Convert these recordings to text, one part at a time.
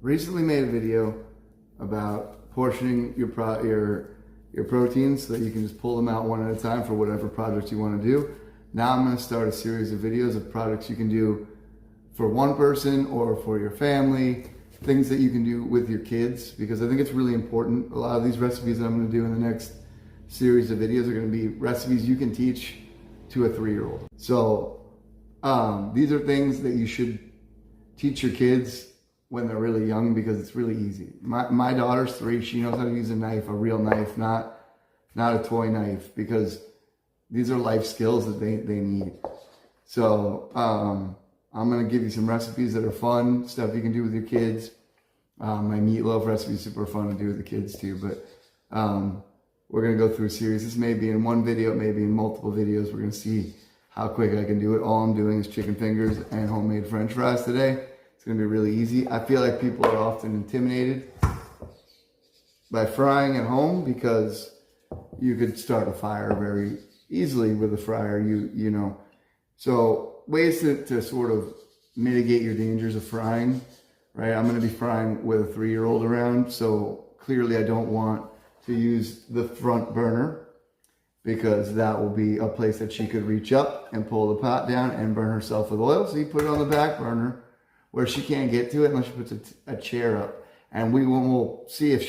recently made a video about portioning your proteins so that you can just pull them out one at a time for whatever project you want to do. Now I'm going to start a series of videos of products you can do for one person or for your family, things that you can do with your kids, because I think it's really important. A lot of these recipes that I'm going to do in the next series of videos are going to be recipes you can teach to a 3-year-old. So these are things that you should teach your kids when they're really young, because it's really easy. My daughter's 3, she knows how to use a knife, a real knife, not a toy knife, because these are life skills that they need. So I'm gonna give you some recipes that are fun, stuff you can do with your kids. My meatloaf recipe is super fun to do with the kids too, but we're gonna go through a series. This may be in one video, it may be in multiple videos. We're gonna see how quick I can do it. All I'm doing is chicken fingers and homemade French fries today. It's gonna be really easy. I feel like people are often intimidated by frying at home because you could start a fire very easily with a fryer, you know. So ways to sort of mitigate your dangers of frying, right? I'm gonna be frying with a 3-year-old around, so clearly I don't want to use the front burner, because that will be a place that she could reach up and pull the pot down and burn herself with oil. So you put it on the back burner where she can't get to it unless she puts a chair up. And we'll see if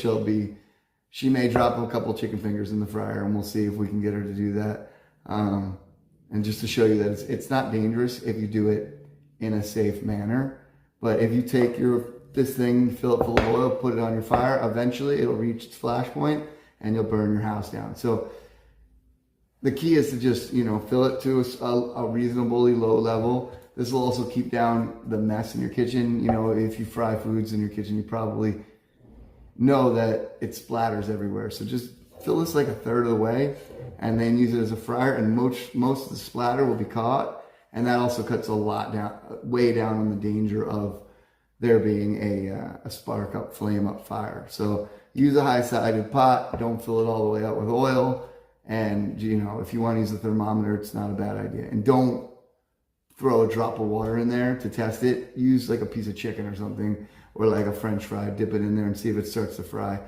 she may drop a couple chicken fingers in the fryer, and we'll see if we can get her to do that. And just to show you that it's not dangerous if you do it in a safe manner. But if you take this thing, fill it full of oil, put it on your fire, eventually it'll reach its flash point and you'll burn your house down. So the key is to just, fill it to a reasonably low level. This will also keep down the mess in your kitchen. If you fry foods in your kitchen, you probably know that it splatters everywhere. So just fill this like a third of the way and then use it as a fryer, and most of the splatter will be caught. And that also cuts way down on the danger of there being a spark up, flame up fire. So use a high-sided pot. Don't fill it all the way out with oil. And, if you want to use a thermometer, it's not a bad idea. And don't throw a drop of water in there to test it. Use like a piece of chicken or something, or like a French fry, dip it in there and see if it starts to fry.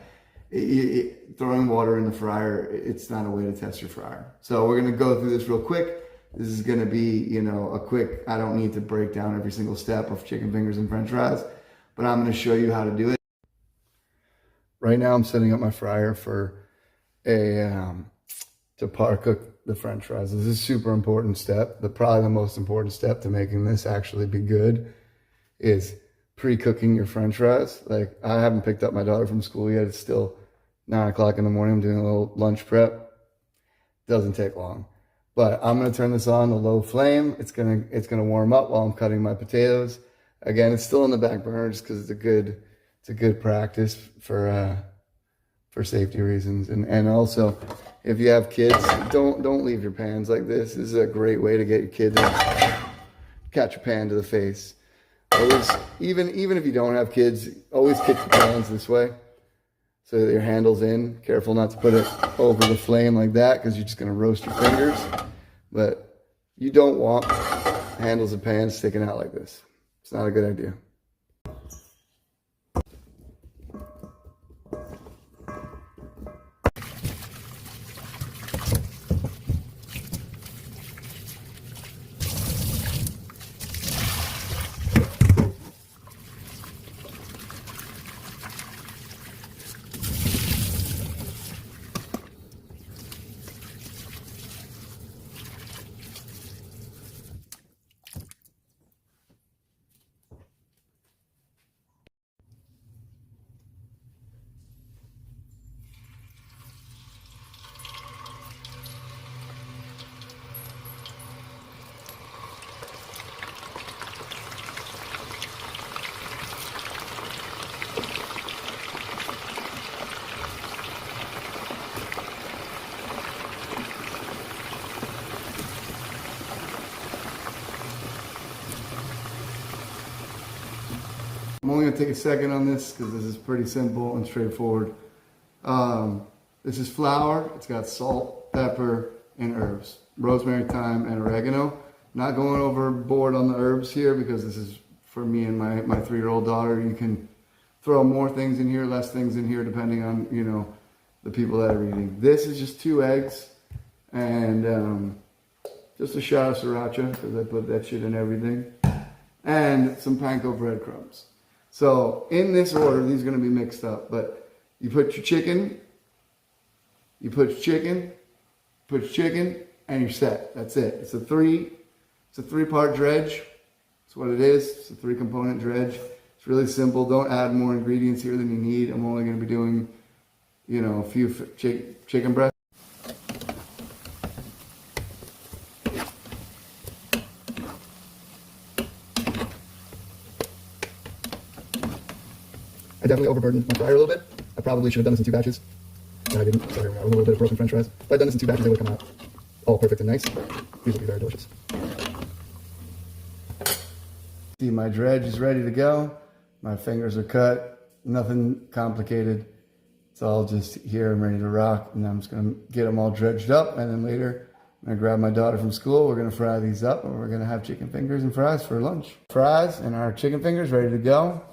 Throwing water in the fryer, it's not a way to test your fryer. So we're going to go through this real quick. This is going to be, a quick, I don't need to break down every single step of chicken fingers and French fries, but I'm going to show you how to do it. Right now I'm setting up my fryer for to par cook the French fries. This is a super important step. Probably the most important step to making this actually be good is pre-cooking your French fries. Like, I haven't picked up my daughter from school yet. It's still 9 o'clock in the morning. I'm doing a little lunch prep. Doesn't take long. But I'm gonna turn this on a low flame. It's gonna warm up while I'm cutting my potatoes. Again, it's still on the back burner just because it's a good practice for safety reasons. And also, if you have kids, don't leave your pans like this. This is a great way to get your kid to catch a pan to the face. Always, even if you don't have kids, always kick the pans this way so that your handle's in. Careful not to put it over the flame like that, because you're just going to roast your fingers. But you don't want handles of pans sticking out like this. It's not a good idea. I'm only gonna take a second on this because this is pretty simple and straightforward. This is flour. It's got salt, pepper, and herbs. Rosemary, thyme, and oregano. Not going overboard on the herbs here because this is for me and my 3-year-old daughter. You can throw more things in here, less things in here, depending on, you know, the people that are eating. This is just 2 eggs and just a shot of sriracha, because I put that shit in everything, and some panko breadcrumbs. So in this order, these are going to be mixed up, but you put your chicken, and you're set. That's it. It's a 3-part dredge. That's what it is. It's a 3-component dredge. It's really simple. Don't add more ingredients here than you need. I'm only going to be doing, you know, a few chicken breasts. I definitely overburdened my fryer a little bit. I probably should have done this in 2 batches. And I didn't. Sorry, a little bit of broken french fries. If I'd done this in 2 batches, they would have come out all perfect and nice. These will be very delicious. See, my dredge is ready to go. My fingers are cut. Nothing complicated. It's all just here. I'm ready to rock. And I'm just going to get them all dredged up. And then later, I'm going to grab my daughter from school. We're going to fry these up. And we're going to have chicken fingers and fries for lunch. Fries and our chicken fingers ready to go.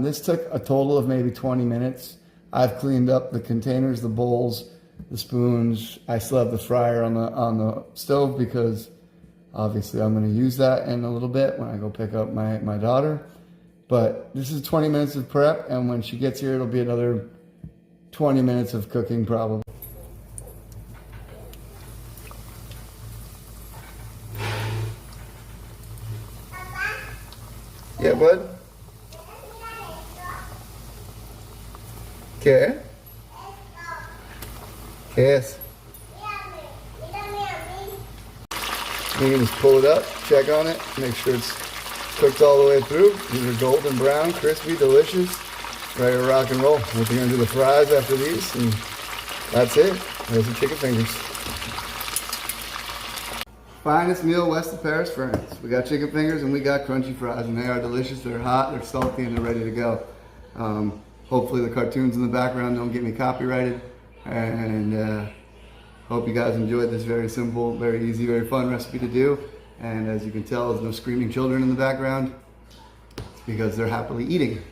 This took a total of maybe 20 minutes. I've cleaned up the containers, the bowls, the spoons. I still have the fryer on the stove because obviously I'm going to use that in a little bit when I go pick up my daughter. But this is 20 minutes of prep, and when she gets here, it'll be another 20 minutes of cooking probably. Yeah, bud? ¿Qué? ¿Qué es? You can just pull it up, check on it, make sure it's cooked all the way through. These are golden brown, crispy, delicious, ready to rock and roll. We're going to do the fries after these, and that's it. There's the chicken fingers. Finest meal west of Paris, France. We got chicken fingers and we got crunchy fries, and they are delicious. They're hot, they're salty, and they're ready to go. Hopefully the cartoons in the background don't get me copyrighted, and hope you guys enjoyed this very simple, very easy, very fun recipe to do. And as you can tell, there's no screaming children in the background. It's because they're happily eating.